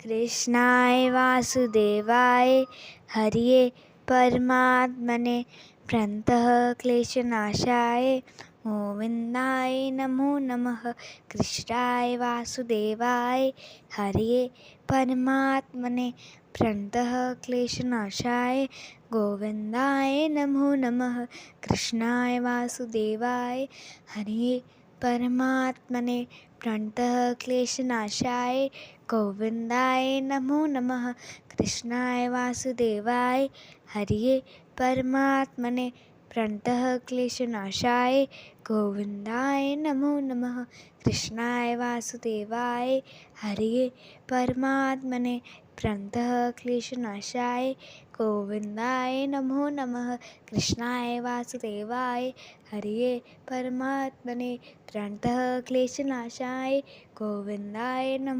कृष्णाय वासुदेवाय हरिये परमात्मने प्रणतः क्लेशनाशाय गोविन्दाय नमो नमः। कृष्णाय वासुदेवाय हरिये परमात्मने प्रणतः क्लेशनाशाय गोविन्दाय नमो नमः। कृष्णाय वासुदेवाय हरिये परमात्मने प्रणतः क्लेशनाशाय गोविन्दाय नमो नमः। कृष्णाय वासुदेवाय हरिये परमात्मने प्रणतः क्लेशनाशाय गोविन्दाय नमो नमः। कृष्णाय वासुदेवाय हरिये परमात्मने प्रणतः क्लेशनाशाय गोविन्दाय नमो नमः। कृष्णाय वासुदेवाय हरिये परमात्मने प्रणतः क्लेशनाशाय गोविन्दाय नमो